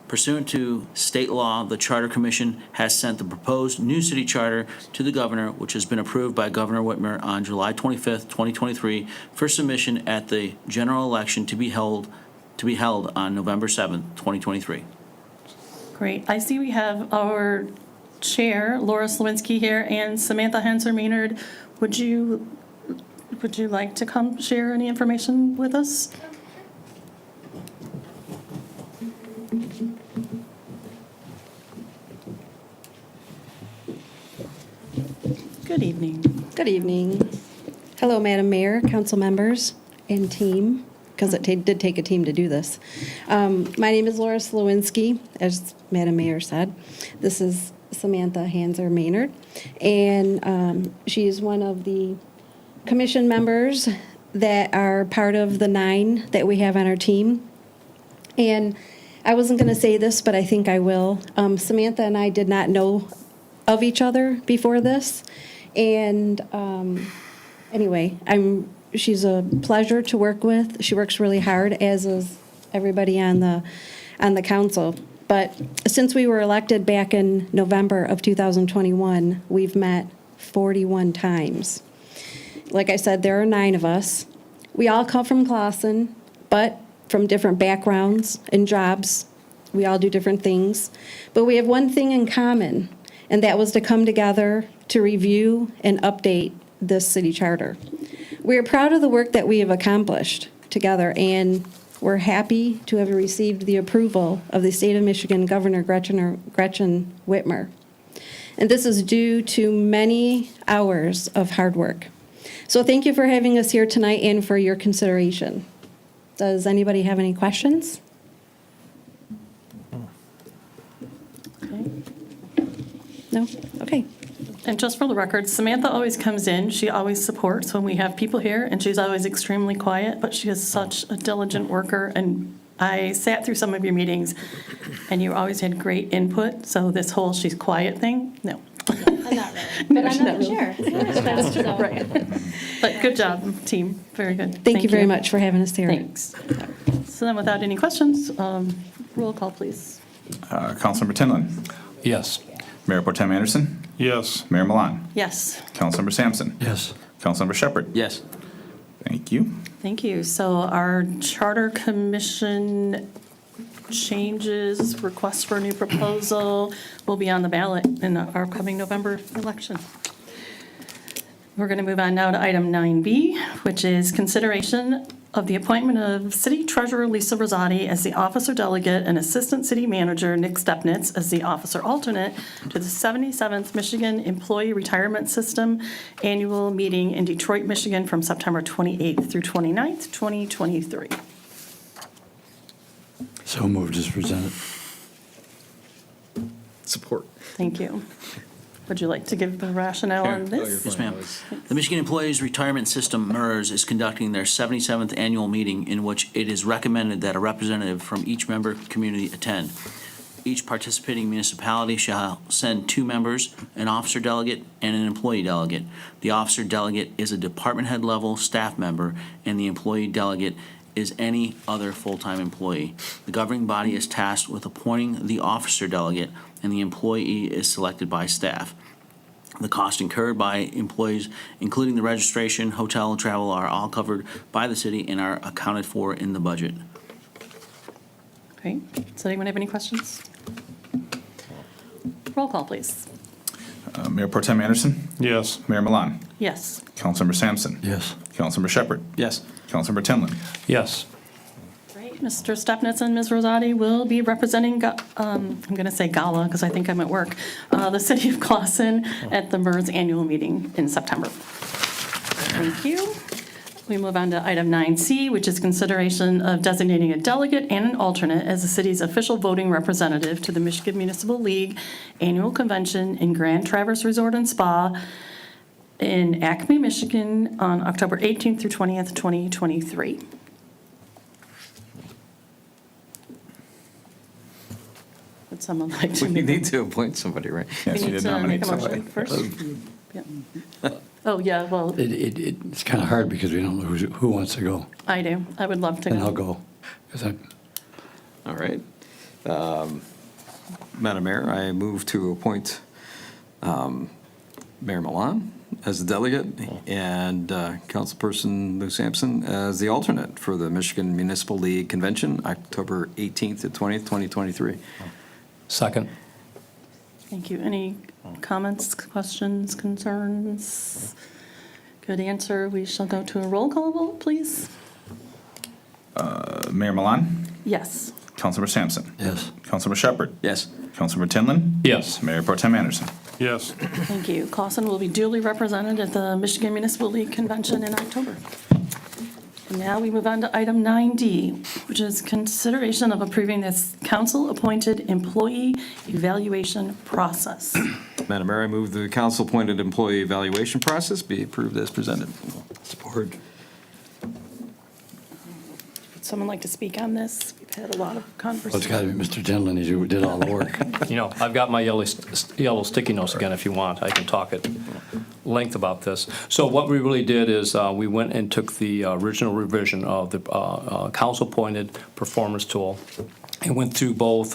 Pursuant to state law, the Charter Commission has sent the proposed new city charter to the governor, which has been approved by Governor Whitmer on July 25th, 2023, for submission at the general election to be held on November 7th, 2023. Great. I see we have our chair, Laura Slawinski, here, and Samantha Hanser-Maynard. Would you like to come share any information with us? Good evening. Good evening. Hello, Madam Mayor, council members, and team, because it did take a team to do this. My name is Laura Slawinski, as Madam Mayor said. This is Samantha Hanser-Maynard, and she is one of the commission members that are part of the 9 that we have on our team. And I wasn't going to say this, but I think I will. Samantha and I did not know of each other before this. And anyway, she's a pleasure to work with. She works really hard, as is everybody on the council. But since we were elected back in November of 2021, we've met 41 times. Like I said, there are 9 of us. We all come from Clawson, but from different backgrounds and jobs. We all do different things. But we have one thing in common, and that was to come together to review and update this city charter. We are proud of the work that we have accomplished together, and we're happy to have received the approval of the State of Michigan Governor Gretchen Whitmer. And this is due to many hours of hard work. So thank you for having us here tonight and for your consideration. Does anybody have any questions? No? Okay. And just for the record, Samantha always comes in, she always supports when we have people here, and she's always extremely quiet, but she is such a diligent worker, and I sat through some of your meetings, and you always had great input, so this whole she's quiet thing, no. I'm not really, No, but she's I'm not not the really. chair. That's true, right. But good job, team, very good. Thank you very much for having us here. Thanks. So then without any questions, roll call, please. Councilmember Tinlin. Yes. Mayor Pro Tem Anderson. Yes. Mayor Milan. Yes. Councilmember Sampson. Yes. Councilmember Shepherd. Yes. Thank you. Thank you. So our Charter Commission changes, request for a new proposal will be on the ballot in our upcoming November election. We're going to move on now to item 9B, which is consideration of the appointment of City Treasurer Lisa Rosati as the officer delegate and Assistant City Manager Nick Stepnitz as the officer alternate to the 77th Michigan Employee Retirement System Annual Meeting in Detroit, Michigan from September 28th through 29th, 2023. So moved as presented. Support. Thank you. Would you like to give the rationale on this? Yes, ma'am. The Michigan Employees Retirement System, MERS, is conducting their 77th annual meeting in which it is recommended that a representative from each member community attend. Each participating municipality shall send 2 members, an officer delegate and an employee delegate. The officer delegate is a department head level staff member, and the employee delegate is any other full-time employee. The governing body is tasked with appointing the officer delegate, and the employee is selected by staff. The cost incurred by employees, including the registration, hotel, and travel, are all covered by the city and are accounted for in the budget. Great. Does anyone have any questions? Roll call, please. Mayor Pro Tem Anderson. Yes. Mayor Milan. Yes. Councilmember Sampson. Yes. Councilmember Shepherd. Yes. Councilmember Tinlin. Yes. Great. Mr. Stepnitz and Ms. Rosati will be representing, I'm going to say Gala because I think I'm at work, the city of Clawson at the MERS annual meeting in September. Thank you. We move on to item 9C, which is consideration of designating a delegate and an alternate as the city's official voting representative to the Michigan Municipal League Annual Convention in Grand Traverse Resort and Spa in Acme, Michigan on October 18th through 20th, 2023. Would someone like to? We need to appoint somebody, right? We Yes, you need did to nominate make a motion somebody. first? Yep. Oh, yeah, well, It's kind of hard because we don't know who wants to go. I do. I would love to And I'll go. go. 'Cause I- All right. Madam Mayor, I move to appoint Mayor Milan as the delegate and Councilperson Lou Sampson as the alternate for the Michigan Municipal League Convention, October 18th to 20th, 2023. Second. Thank you. Any comments, questions, concerns? Good answer. We shall go to a roll call vote, please. Mayor Milan. Yes. Councilmember Sampson. Yes. Councilmember Shepherd. Yes. Councilmember Tinlin. Yes. Mayor Pro Tem Anderson. Yes. Thank you. Clawson will be duly represented at the Michigan Municipal League Convention in October. And now we move on to item 9D, which is consideration of approving this council-appointed employee evaluation process. Madam Mayor, I move the council-appointed employee evaluation process be approved as presented. Support. Would someone like to speak on this? Had a lot of Well, it's conversation. got to be Mr. Tinlin who did all the work. You know, I've got my yellow sticky notes again if you want. I can talk at length about this. So what we really did is we went and took the original revision of the council-appointed performance tool and went through both,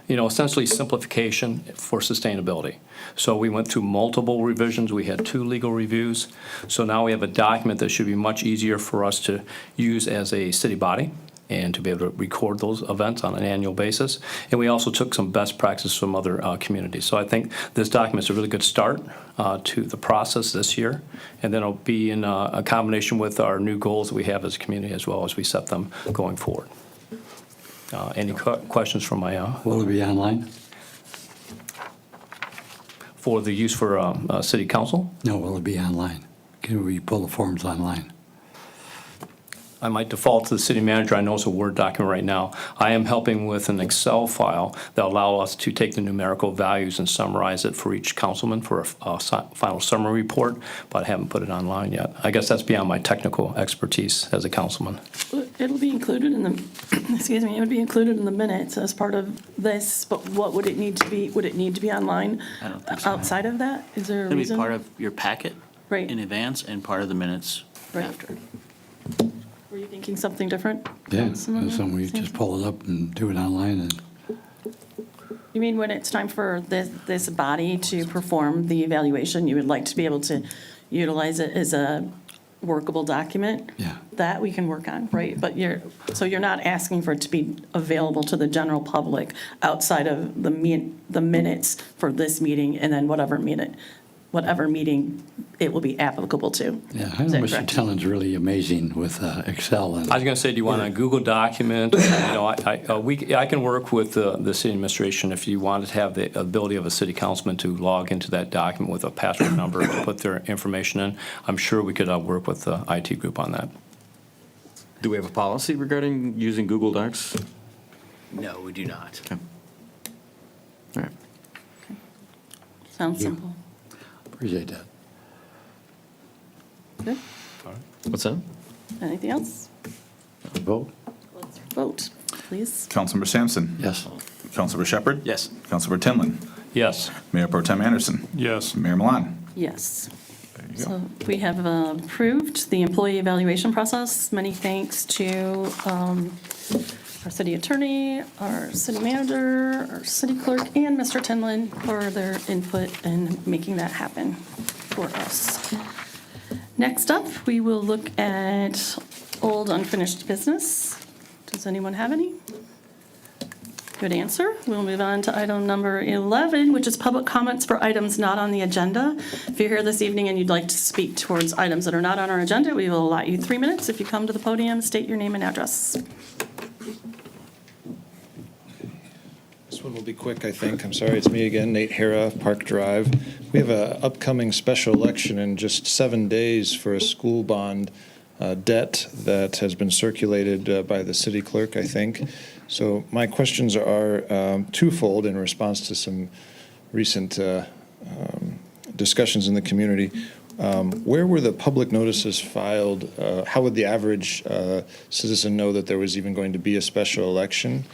essentially simplification for sustainability. So we went through multiple revisions. We had 2 legal reviews. So now we have a document that should be much easier for us to use as a city body and to be able to record those events on an annual basis. And we also took some best practices from other communities. So I think this document's a really good start to the process this year. And then it'll be in a combination with our new goals that we have as a community as well as we set them going forward. Any questions from my, Will it be online? for the use for city council? No, will it be online? Can we pull the forms online? I might default to the city manager. I know it's a Word document right now. I am helping with an Excel file that allow us to take the numerical values and summarize it for each councilman for a final summary report, but I haven't put it online yet. I guess that's beyond my technical expertise as a councilman. It'll be included in the, excuse me, it would be included in the minutes as part of this, but what would it need to be? Would it need to be online? I don't think so. Outside of that? Is there a It'll be reason? part of your packet Right. in advance and part of the minutes Right. after. Were you thinking something different? Yeah, Councilman so we just pull it up and do it online and You mean when it's time for this body to perform the evaluation, you would like to be able to utilize it as a workable document? Yeah. That we can work on, right? But so you're not asking for it to be available to the general public outside of the minutes for this meeting and then whatever meeting it will be applicable to. Yeah, I Is know that Mr. correct? Tillen's really amazing with Excel and I was going to say, do you want a Google document? I can work with the city administration if you wanted to have the ability of a city councilman to log into that document with a password number to put their information in. I'm sure we could work with the IT group on that. Do we have a policy regarding using Google Docs? No, we do not. Okay. All right. Sounds simple. appreciate that. Good. What's that? Anything else? Vote? Let's vote, please. Councilmember Sampson. Yes. Councilmember Shepherd. Yes. Councilmember Tinlin. Yes. Mayor Pro Tem Anderson. Yes. Mayor Milan. Yes. There you go. So we have approved the employee evaluation process. Many thanks to our city attorney, our city manager, our city clerk, and Mr. Tinlin for their input in making that happen for us. Next up, we will look at old unfinished business. Does anyone have any? Good answer. We'll move on to item number 11, which is public comments for items not on the agenda. If you're here this evening and you'd like to speak towards items that are not on our agenda, we will allot you 3 minutes. If you come to the podium, state your name and address. This one will be quick, I think. I'm sorry, it's me again, Nate Hera, Park Drive. We have an upcoming special election in just 7 days for a school bond debt that has been circulated by the city clerk, I think. So my questions are twofold in response to some recent discussions in the community. Where were the public notices filed? How would the average citizen know that there was even going to be a special election?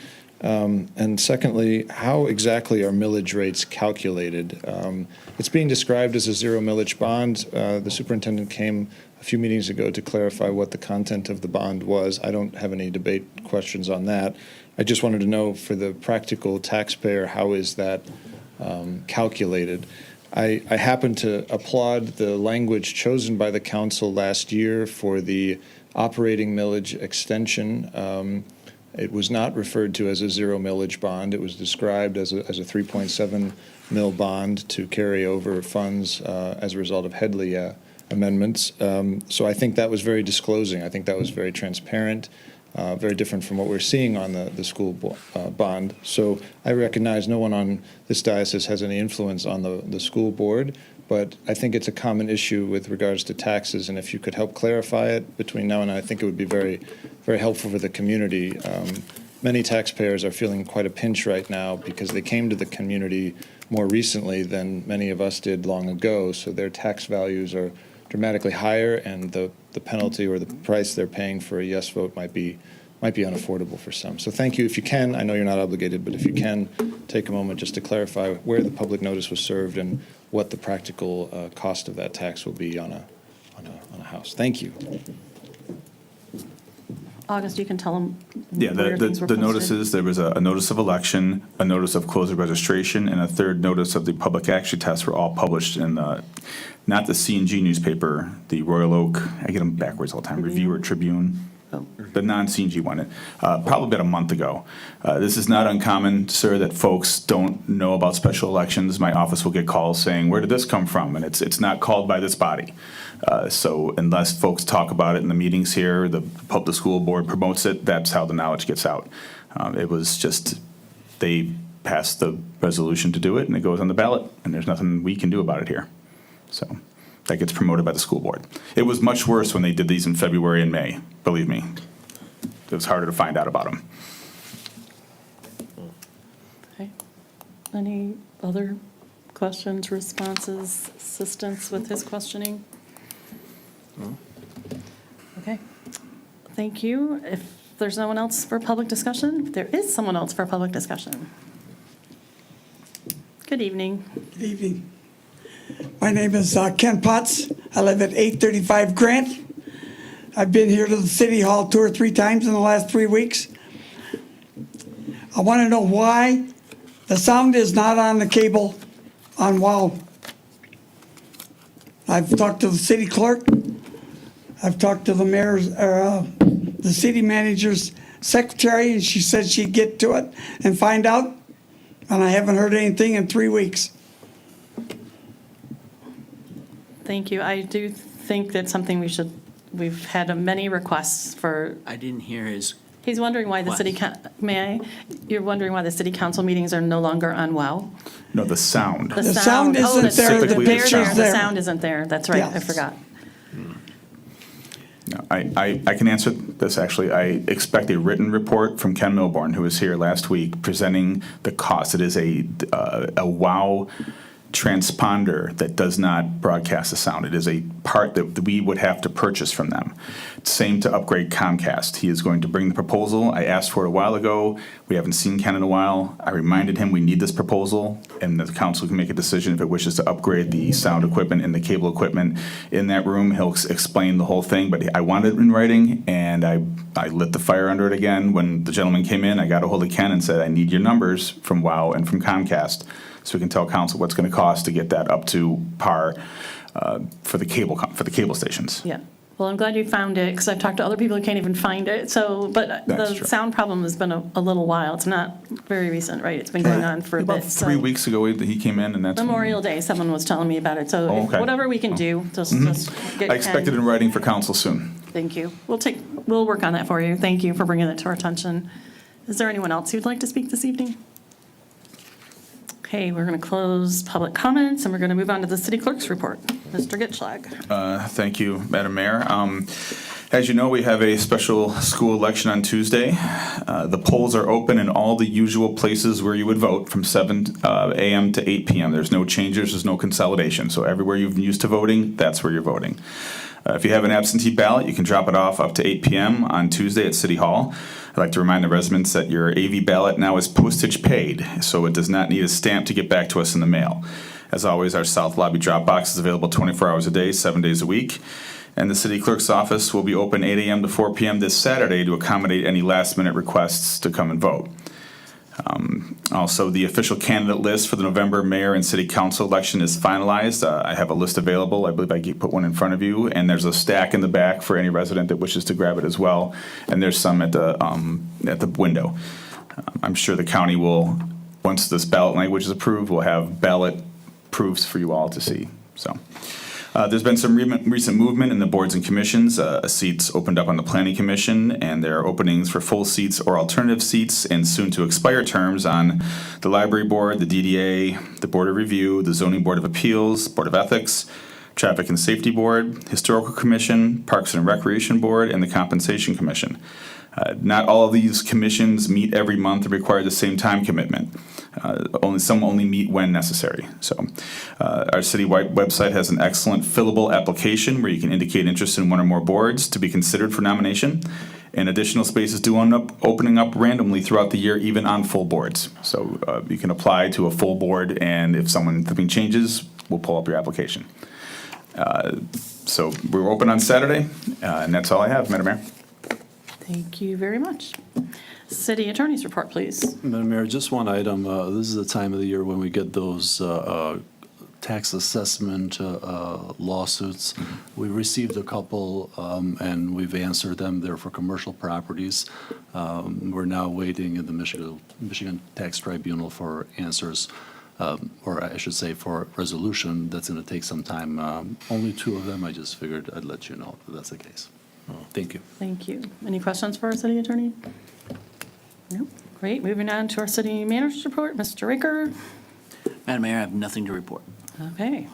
And secondly, how exactly are millage rates calculated? It's being described as a zero millage bond. The superintendent came a few meetings ago to clarify what the content of the bond was. I don't have any debate questions on that. I just wanted to know for the practical taxpayer, how is that calculated? I happen to applaud the language chosen by the council last year for the operating millage extension. It was not referred to as a zero millage bond. It was described as a 3.7 mil bond to carry over funds as a result of Headley amendments. So I think that was very disclosing. I think that was very transparent, very different from what we're seeing on the school bond. So I recognize no one on this diocese has any influence on the school board, but I think it's a common issue with regards to taxes, and if you could help clarify it between now and then, I think it would be very, very helpful for the community. Many taxpayers are feeling quite a pinch right now because they came to the community more recently than many of us did long ago, so their tax values are dramatically higher, and the penalty or the price they're paying for a yes vote might be might be unaffordable for some. So thank you. If you can, I know you're not obligated, but if you can, take a moment just to clarify where the public notice was served and what the practical cost of that tax will be on a house. Thank you. August, you can tell them Yeah, where things were the posted. notices, there was a notice of election, a notice of close of registration, and a third notice of the public action test were all published in the, not the C&G newspaper, the Royal Oak, I get them backwards all the time, Review or Tribune, the non-C&G one, probably about a month ago. This is not uncommon, sir, that folks don't know about special elections. My office will get calls saying, where did this come from? And it's not called by this body. So unless folks talk about it in the meetings here, the public school board promotes it, that's how the knowledge gets out. It was just, they passed the resolution to do it, and it goes on the ballot, and there's nothing we can do about it here. So that gets promoted by the school board. It was much worse when they did these in February and May, believe me. It was harder to find out about them. Okay. Any other questions, responses, assistance with his questioning? Okay. Thank you. If there's no one else for public discussion, there is someone else for public discussion. Good evening. Good evening. My name is Ken Potts. I live at 835 Grant. I've been here to the City Hall 2 or 3 times in the last 3 weeks. I want to know why the sound is not on the cable on WOW. I've talked to the city clerk. I've talked to the mayor's, the city manager's secretary, and she said she'd get to it and find out. And I haven't heard anything in 3 weeks. Thank you. I do think that's something we've had many requests for. I didn't hear his. He's wondering why the city, may I? You're wondering why the city council meetings are no longer on WOW? No, the sound. The sound isn't there, the Specifically the picture's sound. The there. sound isn't there. That's right. I Yes. forgot. No, I can answer this, actually. I expect a written report from Ken Milborn, who was here last week, presenting the cost. It is a WOW transponder that does not broadcast the sound. It is a part that we would have to purchase from them. Same to upgrade Comcast. He is going to bring the proposal. I asked for it a while ago. We haven't seen Ken in a while. I reminded him we need this proposal, and the council can make a decision if it wishes to upgrade the sound equipment and the cable equipment in that room. He'll explain the whole thing, but I wanted it in writing, and I lit the fire under it again. When the gentleman came in, I got a hold of Ken and said, I need your numbers from WOW and from Comcast, so we can tell council what's going to cost to get that up to par for the cable stations. Yeah. Well, I'm glad you found it, because I've talked to other people who can't even find it. So, but That's the true. sound problem has been a little while. It's not very recent, right? It's been going on for a About bit. 3 So weeks ago, he came in, and that's when- Memorial Day, someone was telling me about it. So Oh, okay. whatever we can do, just get. I expect it in writing for council soon. Thank you. We'll work on that for you. Thank you for bringing it to our attention. Is there anyone else who'd like to speak this evening? Okay, we're going to close public comments, and we're going to move on to the city clerk's report. Mr. Gitschlag. Thank you, Madam Mayor. As you know, we have a special school election on Tuesday. The polls are open in all the usual places where you would vote from 7 a.m. to 8 p.m. There's no changes, there's no consolidation. So everywhere you've been used to voting, that's where you're voting. If you have an absentee ballot, you can drop it off up to 8 p.m. on Tuesday at City Hall. I'd like to remind the residents that your AV ballot now is postage paid, so it does not need a stamp to get back to us in the mail. As always, our South Lobby drop box is available 24 hours a day, 7 days a week. And the city clerk's office will be open 8 a.m. to 4 p.m. this Saturday to accommodate any last-minute requests to come and vote. Also, the official candidate list for the November mayor and city council election is finalized. I have a list available. I believe I put one in front of you, and there's a stack in the back for any resident that wishes to grab it as well. And there's some at the window. I'm sure the county will, once this ballot language is approved, will have ballot proofs for you all to see. So. There's been some recent movement in the boards and commissions. Seats opened up on the Planning Commission, and there are openings for full seats or alternative seats and soon to expire terms on the Library Board, the DDA, the Board of Review, the Zoning Board of Appeals, Board of Ethics, Traffic and Safety Board, Historical Commission, Parks and Recreation Board, and the Compensation Commission. Not all of these commissions meet every month and require the same time commitment. Some only meet when necessary. So our citywide website has an excellent fillable application where you can indicate interest in one or more boards to be considered for nomination. And additional spaces do end up opening up randomly throughout the year, even on full boards. So you can apply to a full board, and if something changes, we'll pull up your application. So we're open on Saturday, and that's all I have, Madam Mayor. Thank you very much. City Attorney's report, please. Madam Mayor, just one item. This is the time of the year when we get those tax assessment lawsuits. We received a couple, and we've answered them. They're for commercial properties. We're now waiting in the Michigan Tax Tribunal for answers, or I should say for resolution. That's going to take some time. Only 2 of them. I just figured I'd let you know if that's the case. Thank you. Thank you. Any questions for our city attorney? No. Great. Moving on to our city manager's report. Mr. Raker. Madam Mayor, I have nothing to report. Okay.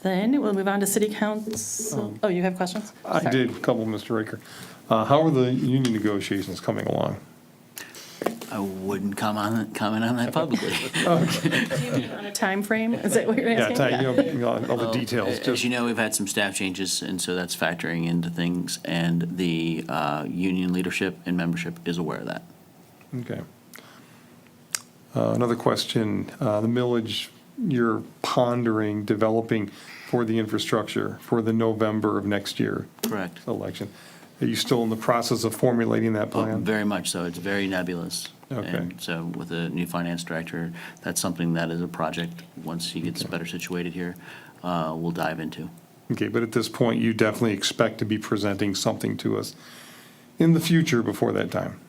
Then we'll move on to city council. Oh, you have questions? I Sorry. did, a couple, Mr. Raker. How are the union negotiations coming along? I wouldn't comment on that publicly. On a time frame? Is that what you're Yeah, asking? all the details. As you know, we've had some staff changes, and so that's factoring into things, and the union leadership and membership is aware of that. Okay. Another question, the millage you're pondering developing for the infrastructure for the November of next year Correct. election. Are you still in the process of formulating that plan? Very much so. It's very nebulous. Okay. And so with the new finance director, that's something that is a project, once he gets better situated here, we'll dive into. Okay, but at this point, you definitely expect to be presenting something to us in the future before that time.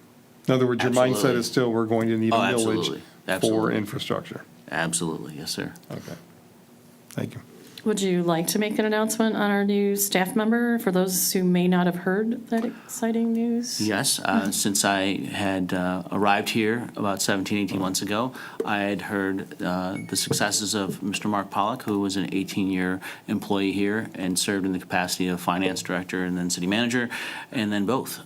In other words, your mindset Absolutely. is still, we're going to need a Oh, millage absolutely. for Absolutely. infrastructure. Absolutely. Yes, sir. Okay. Thank you. Would you like to make an announcement on our new staff member for those who may not have heard that exciting news? Yes, since I had arrived here about 17, 18 months ago, I had heard the successes of Mr. Mark Pollock, who was an 18-year employee here and served in the capacity of finance director and then city manager, and then both.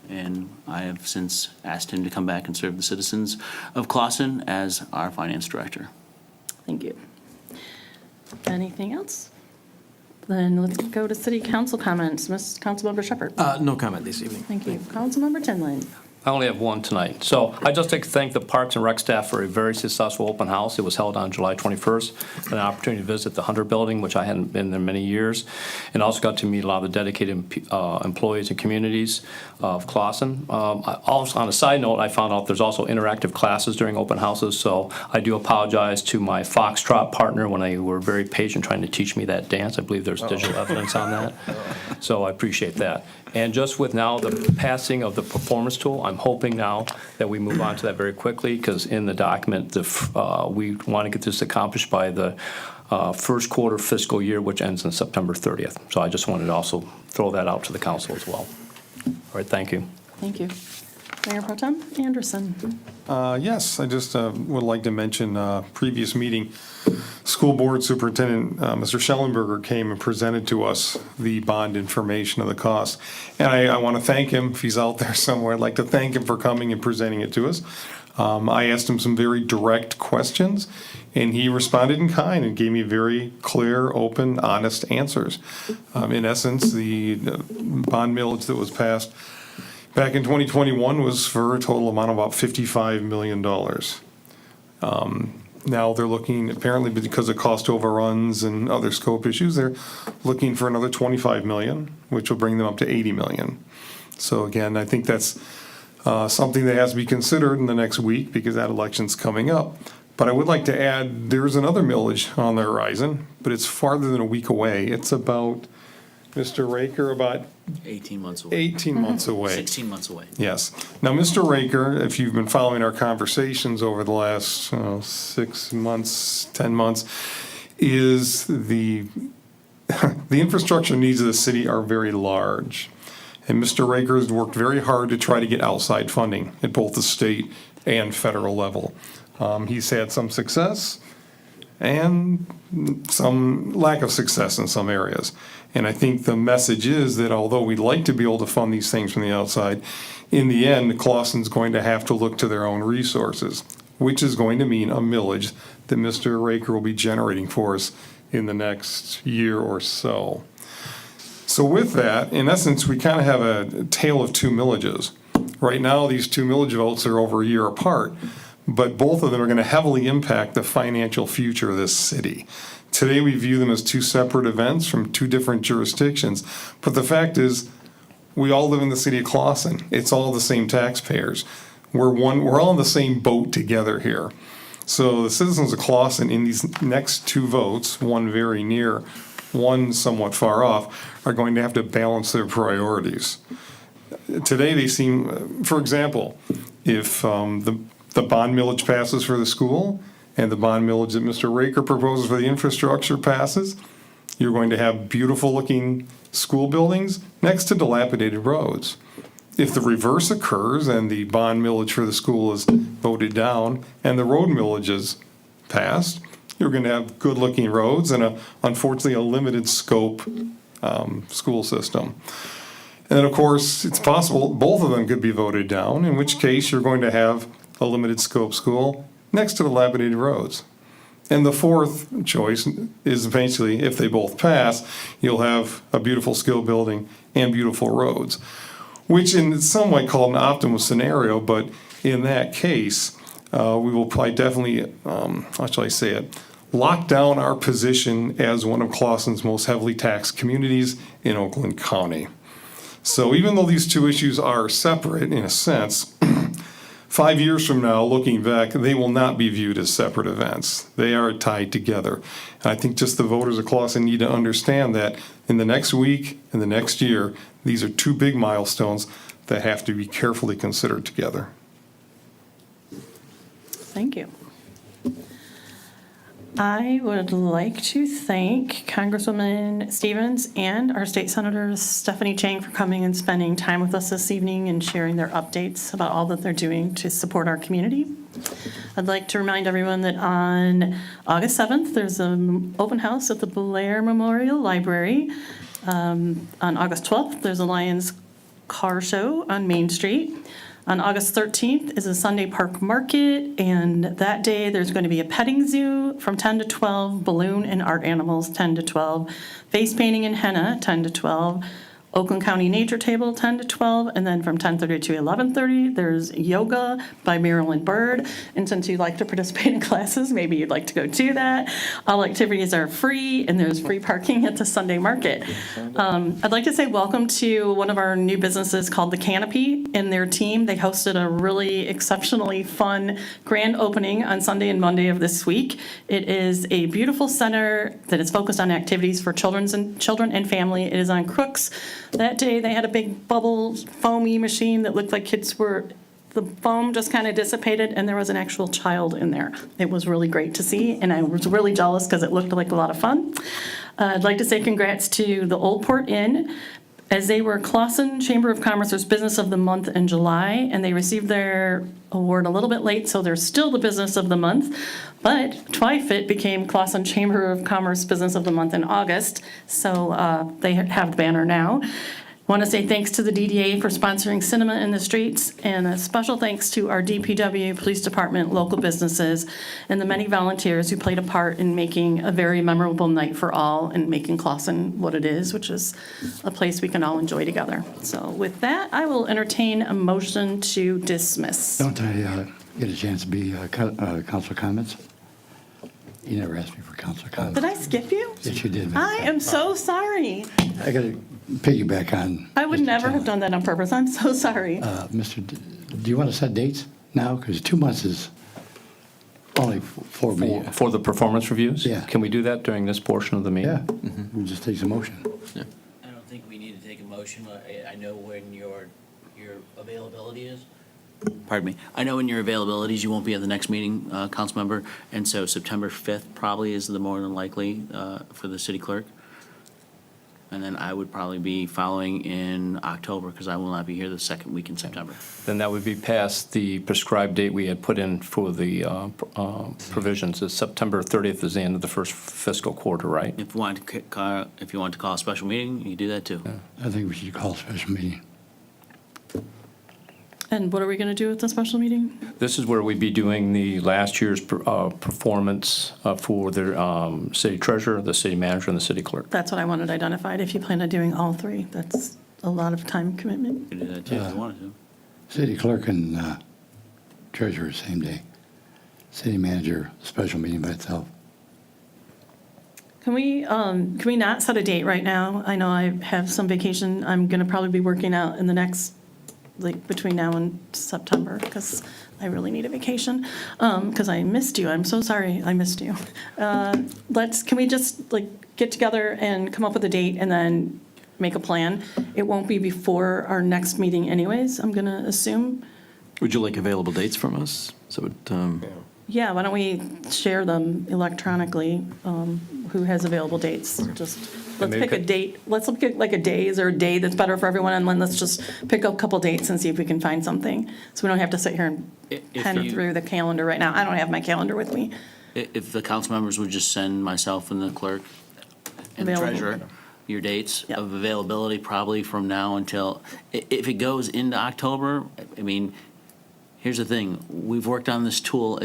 And I have since asked him to come back and serve the citizens of Clawson as our finance director. Thank you. Anything else? Then let's go to city council comments. Councilmember Shepherd. No comment this evening. Thank you. Councilmember Tinlin. I only have one tonight. So I just like to thank the Parks and Rec staff for a very successful open house. It was held on July 21st. An opportunity to visit the Hunter Building, which I hadn't been there many years, and also got to meet a lot of the dedicated employees and communities of Clawson. Also, on a side note, I found out there's also interactive classes during open houses, so I do apologize to my Foxtrot partner when they were very patient trying to teach me that dance. I believe there's digital evidence on that. So I appreciate that. And just with now the passing of the performance tool, I'm hoping now that we move on to that very quickly, because in the document, we want to get this accomplished by the first quarter fiscal year, which ends on September 30th. So I just wanted to also throw that out to the council as well. All right, thank you. Thank you. Mayor Pro Tem Anderson. Yes, I just would like to mention previous meeting, School Board Superintendent Mr. Schellenberger came and presented to us the bond information of the cost. And I want to thank him, if he's out there somewhere, I'd like to thank him for coming and presenting it to us. I asked him some very direct questions, and he responded in kind and gave me very clear, open, honest answers. In essence, the bond millage that was passed back in 2021 was for a total amount of about $55 million. Now they're looking, apparently because of cost overruns and other scope issues, they're looking for another 25 million, which will bring them up to 80 million. So again, I think that's something that has to be considered in the next week because that election's coming up. But I would like to add, there's another millage on the horizon, but it's farther than a week away. It's about, Mr. Raker, about 18 months away. 18 months away. 16 months away. Yes. Now, Mr. Raker, if you've been following our conversations over the last 6 months, 10 months, is the infrastructure needs of the city are very large. And Mr. Raker has worked very hard to try to get outside funding at both the state and federal level. He's had some success and some lack of success in some areas. And I think the message is that although we'd like to be able to fund these things from the outside, in the end, Clawson's going to have to look to their own resources, which is going to mean a millage that Mr. Raker will be generating for us in the next year or so. So with that, in essence, we kind of have a tale of two millages. Right now, these two millage votes are over a year apart, but both of them are going to heavily impact the financial future of this city. Today, we view them as two separate events from two different jurisdictions, but the fact is, we all live in the city of Clawson. It's all the same taxpayers. We're all in the same boat together here. So the citizens of Clawson in these next two votes, one very near, one somewhat far off, are going to have to balance their priorities. Today they seem, for example, if the bond millage passes for the school and the bond millage that Mr. Raker proposes for the infrastructure passes, you're going to have beautiful looking school buildings next to dilapidated roads. If the reverse occurs and the bond millage for the school is voted down and the road millage is passed, you're going to have good-looking roads and, unfortunately, a limited scope school system. And then, of course, it's possible both of them could be voted down, in which case you're going to have a limited scope school next to dilapidated roads. And the fourth choice is eventually, if they both pass, you'll have a beautiful skill building and beautiful roads, which in some might call an optimal scenario, but in that case, we will probably definitely, how shall I say it, lock down our position as one of Clawson's most heavily taxed communities in Oakland County. So even though these two issues are separate in a sense, 5 years from now, looking back, they will not be viewed as separate events. They are tied together. And I think just the voters of Clawson need to understand that in the next week and the next year, these are two big milestones that have to be carefully considered together. Thank you. I would like to thank Congresswoman Stevens and our state senator Stephanie Chang for coming and spending time with us this evening and sharing their updates about all that they're doing to support our community. I'd like to remind everyone that on August 7th, there's an open house at the Blair Memorial Library. On August 12th, there's a Lions car show on Main Street. On August 13th is a Sunday Park Market, and that day there's going to be a petting zoo from 10 to 12, balloon and art animals 10 to 12, face painting and henna 10 to 12, Oakland County Nature Table 10 to 12, and then from 10:30 to 11:30 there's yoga by Marilyn Bird. And since you like to participate in classes, maybe you'd like to go do that. All activities are free, and there's free parking at the Sunday market. I'd like to say welcome to one of our new businesses called The Canopy and their team. They hosted a really exceptionally fun grand opening on Sunday and Monday of this week. It is a beautiful center that is focused on activities for children and family. It is on Crooks. That day, they had a big bubble foamy machine that looked like the foam just kind of dissipated, and there was an actual child in there. It was really great to see, and I was really jealous because it looked like a lot of fun. I'd like to say congrats to the Old Port Inn, as they were Clawson Chamber of Commerce's Business of the Month in July, and they received their award a little bit late, so they're still the Business of the Month. But TwiFit became Clawson Chamber of Commerce Business of the Month in August, so they have the banner now. I want to say thanks to the DDA for sponsoring Cinema in the Streets, and a special thanks to our DPW, Police Department, local businesses, and the many volunteers who played a part in making a very memorable night for all and making Clawson what it is, which is a place we can all enjoy together. So with that, I will entertain a motion to dismiss. Don't I get a chance to be council comments? You never asked me for council comments. Did I skip you? Yes, you did. I am so sorry. I got to piggyback on. I would never have done that on purpose. I'm so sorry. Do you want to set dates now? Because 2 months is only for me. For the performance reviews? Yeah. Can we do that during this portion of the meeting? Yeah, we'll just take a motion. I don't think we need to take a motion. I know when your availability is. Pardon me. I know when your availability is. You won't be at the next meeting, council member, and so September 5th probably is the more than likely for the city clerk. And then I would probably be following in October because I will not be here the second week in September. Then that would be past the prescribed date we had put in for the provisions. It's September 30th is the end of the first fiscal quarter, right? If you want to call a special meeting, you can do that too. I think we should call a special meeting. And what are we going to do with the special meeting? This is where we'd be doing the last year's performance for the city treasurer, the city manager, and the city clerk. That's what I wanted identified. If you plan on doing all three, that's a lot of time commitment. You could do that too if you wanted to. City clerk and treasurer, same day. City manager, special meeting by itself. Can we not set a date right now? I know I have some vacation. I'm going to probably be working out in the next, like, between now and September, because I really need a vacation, because I missed you. I'm so sorry I missed you. Can we just, like, get together and come up with a date and then make a plan? It won't be before our next meeting anyways, I'm going to assume. Would you like available dates from us? So it, Yeah, why don't we share them electronically, who has available dates? Just, let's maybe pick a pick- date, let's look at like a day, is there a day that's better for everyone? And then let's just pick a couple dates and see if we can find something. So we don't have to sit here and If pen you- through the calendar right now. I don't have my calendar with me. If the council members would just send myself and the clerk and the Available. treasurer your dates Yep. of availability probably from now until, if it goes into October, I mean, here's the thing, we've worked on this tool,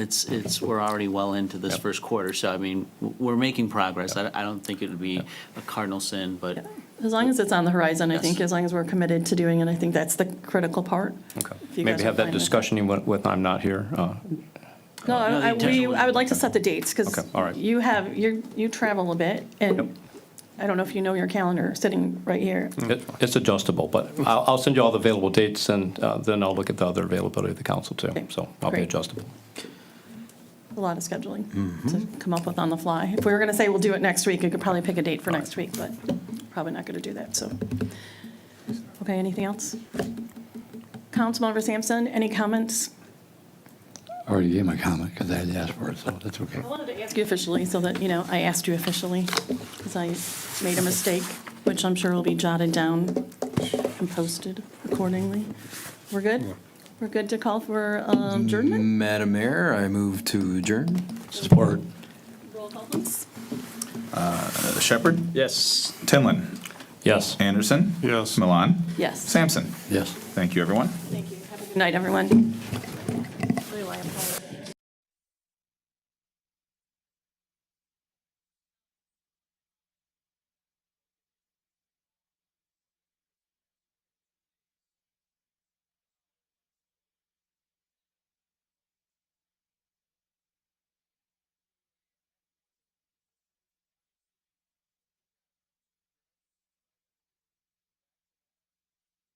we're already well into this first quarter, so I mean, we're making progress. I don't think it would be a cardinal sin, but As long as it's on the horizon, I Yes. think, as long as we're committed to doing it, I think that's the critical part. Okay. If you guys Maybe are have that fine with discussion even when I'm not here. No, No, I the would like to set the dates, because Okay, all right. you travel a bit, and I don't know if you know your calendar sitting right here. It's adjustable, but I'll send you all the available dates, and then I'll look at the other availability of the council too. Okay, So I'll be great. adjustable. A lot of scheduling to come up with on the fly. If we were going to say we'll do it next week, we could probably pick a date for next week, but probably not going to do that, so. Okay, anything else? Councilmember Sampson, any comments? I already gave my comment because I had asked for it, so that's okay. I wanted to ask you officially, so that, I asked you officially, because I made a mistake, which I'm sure will be jotted down and posted accordingly. We're good? We're good to call for adjournment? Madam Mayor, I move to adjourn. Support. Roll call, please. Shepherd? Yes. Tinlin? Yes. Anderson? Yes. Milan? Yes. Sampson? Yes. Thank you, everyone. Thank you. Have a good night, everyone.